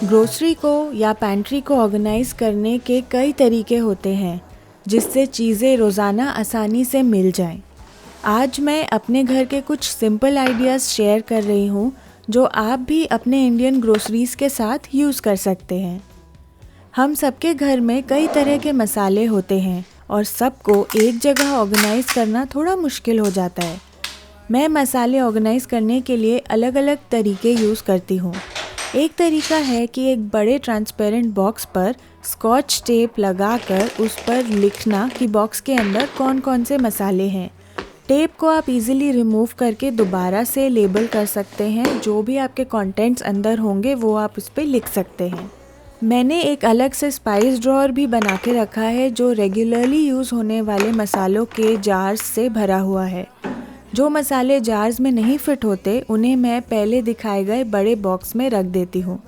Grocery को या pantry को ऑर्गेनाइज करने के कई तरीके होते हैं जिससे चीज़ें रोज़ाना आसानी से मिल जाएं। आज मैं अपने घर के कुछ सिंपल आइडियाज़ शेयर कर रही हूँ जो आप भी अपने इंडियन ग्रोसरीज़ के साथ यूज़ कर सकते हैं। हम सबके घर में कई तरह के मसाले होते हैं और सबको एक जगह ऑर्गेनाइज करना थोड़ा मुश्किल हो जाता है। मैं मसाले ऑर्गेनाइज करने के लिए अलग अलग तरीके यूज़ करती हूँ। एक तरीका है कि एक बड़े ट्रांसपेरेंट बॉक्स पर स्कॉच टेप लगाकर उस पर लिखना कि बॉक्स के अंदर कौन कौन से मसाले हैं। टेप को आप इजीली रिमूव करके दोबारा से लेबल कर सकते हैं। जो भी आपके कंटेंट्स अंदर होंगे वो आप उस पर लिख सकते हैं। मैंने एक अलग से स्पाइस ड्रॉअर भी बना के रखा है जो रेगुलरली यूज़ होने वाले मसालों के जार्स से भरा हुआ है। जो मसाले जार्स में नहीं फिट होते उन्हें मैं पहले दिखाए गए बड़े बॉक्स में रख देती हूँ।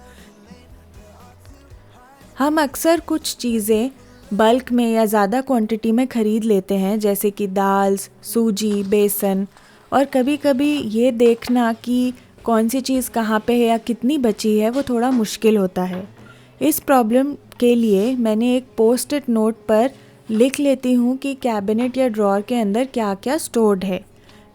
हम अक्सर कुछ चीज़ें बल्क में या ज़्यादा क्वांटिटी में ख़रीद लेते हैं, जैसे कि दाल, सूजी, बेसन, और कभी कभी ये देखना कि कौन सी चीज़ कहाँ पे है या कितनी बची है वो थोड़ा मुश्किल होता है। इस प्रॉब्लम के लिए मैंने एक पोस्ट इट नोट पर लिख लेती हूँ कि कैबिनेट या ड्रॉअर के अंदर क्या क्या स्टोर्ड है।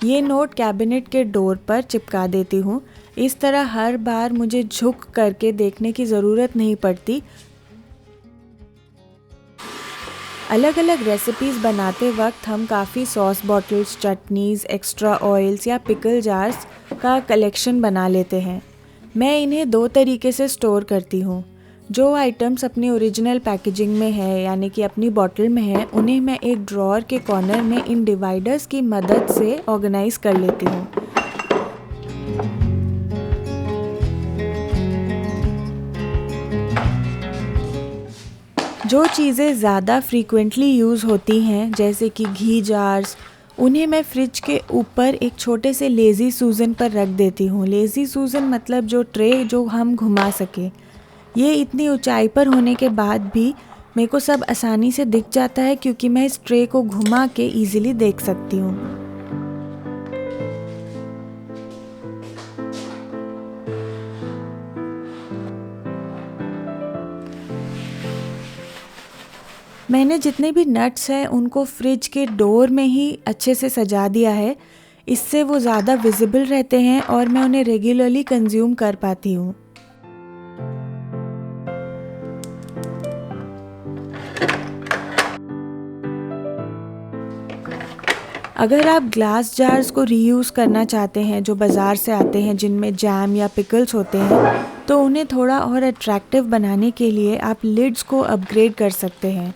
ये नोट कैबिनेट के डोर पर चिपका देती हूँ। इस तरह हर बार मुझे झुक करके देखने की ज़रूरत नहीं पड़ती। अलग अलग रेसिपीज़ बनाते वक्त हम काफ़ी sauce bottles, chutneys, extra oils या पिकल जार्स का कलेक्शन बना लेते हैं। मैं इन्हें दो तरीके से स्टोर करती हूँ। जो आइटम्स अपनी ओरिजिनल पैकेजिंग में है यानी कि अपनी बॉटल में है, उन्हें मैं एक ड्रॉअर के कॉर्नर में इन डिवाइडर्स की मदद से ऑर्गेनाइज कर लेती हूँ। जो चीज़ें ज़्यादा फ्रीक्वेंटली यूज़ होती हैं जैसे कि घी जार्स, उन्हें मैं फ्रिज के ऊपर एक छोटे से लेज़ी सूजन पर रख देती हूँ। लेज़ी सूजन मतलब जो ट्रे जो हम घुमा सके। ये इतनी ऊंचाई पर होने के बाद भी मेरे को सब आसानी से दिख जाता है क्योंकि मैं इस ट्रे को घुमा के इजीली देख सकती हूँ। मैंने जितने भी नट्स हैं उनको फ्रिज के डोर में ही अच्छे से सजा दिया है। इससे वो ज़्यादा विजिबल रहते हैं और मैं उन्हें रेगुलरली कंज्यूम कर पाती हूँ। अगर आप ग्लास जार्स को रीयूज़ करना चाहते हैं जो बाज़ार से आते हैं जिनमें जैम या पिकल्स होते हैं, तो उन्हें थोड़ा और अट्रैक्टिव बनाने के लिए आप लिड्स को अपग्रेड कर सकते हैं।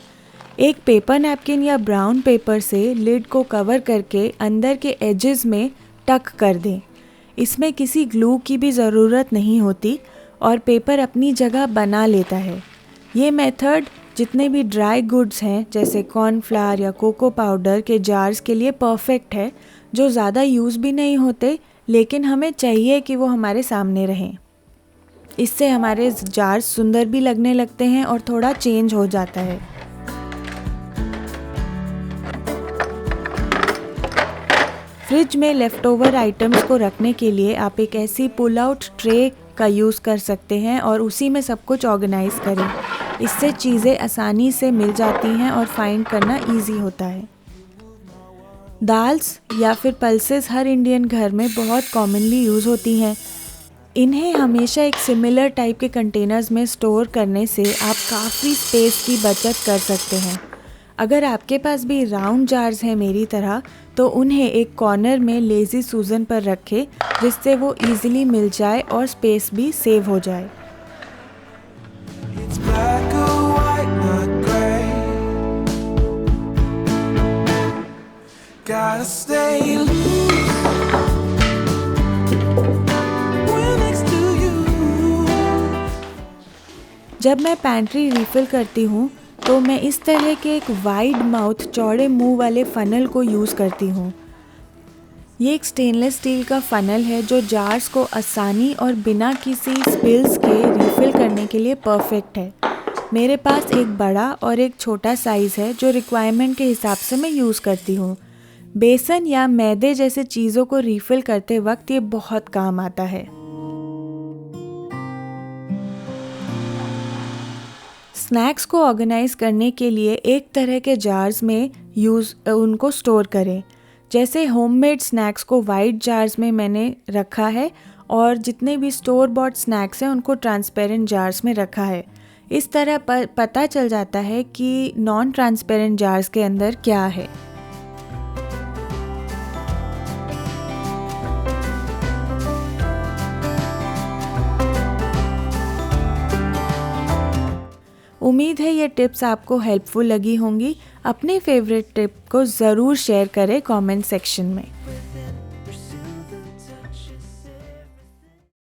एक पेपर नैपकिन या ब्राउन पेपर से लिड को कवर करके अंदर के एजेस में टक कर दें। इसमें किसी ग्लू की भी ज़रूरत नहीं होती और पेपर अपनी जगह बना लेता है। ये मेथड जितने भी ड्राई गुड्स हैं जैसे कॉर्नफ्लावर या कोको पाउडर के जार्स के लिए परफेक्ट है, जो ज़्यादा यूज़ भी नहीं होते लेकिन हमें चाहिए कि वो हमारे सामने रहें। इससे हमारे जार्स सुंदर भी लगने लगते हैं और थोड़ा चेंज हो जाता है। फ्रिज में लेफ़्ट ओवर आइटम्स को रखने के लिए आप एक ऐसी पुल आउट ट्रे का यूज़ कर सकते हैं और उसी में सब कुछ ऑर्गेनाइज करें। इससे चीज़ें आसानी से मिल जाती हैं और फाइंड करना इजी होता है। दाल्स या फिर पल्सेस हर इंडियन घर में बहुत कॉमनली यूज़ होती हैं। इन्हें हमेशा एक सिमिलर टाइप के कंटेनर्स में स्टोर करने से आप काफ़ी स्पेस की बचत कर सकते हैं। अगर आपके पास भी राउंड जार्स हैं मेरी तरह, तो उन्हें एक कॉर्नर में लेज़ी सूजन पर रखें जिससे वो इजीली मिल जाए और स्पेस भी सेव हो जाए। जब मैं पैंट्री रिफ़िल करती हूँ तो मैं इस तरह के एक वाइड माउथ चौड़े मुंह वाले फ़नल को यूज़ करती हूँ। ये एक स्टेनलेस स्टील का फ़नल है जो जार्स को आसानी और बिना किसी स्पिल्स के रिफ़िल करने के लिए परफेक्ट है। मेरे पास एक बड़ा और एक छोटा साइज़ है जो रिक्वायरमेंट के हिसाब से मैं यूज़ करती हूँ। बेसन या मैदे जैसे चीज़ों को रिफ़िल करते वक्त ये बहुत काम आता है। स्नैक्स को ऑर्गेनाइज करने के लिए एक तरह के जार्स में उनको स्टोर करें। जैसे होममेड स्नैक्स को वाइट जार्स में मैंने रखा है और जितने भी स्टोर बॉट स्नैक्स हैं उनको ट्रांसपेरेंट जार्स में रखा है। इस तरह पता चल जाता है कि नॉन ट्रांसपेरेंट जार्स के अंदर क्या है। उम्मीद है ये टिप्स आपको हेल्पफुल लगी होंगी। अपने फेवरेट टिप को ज़रूर शेयर करें कमेंट सेक्शन में।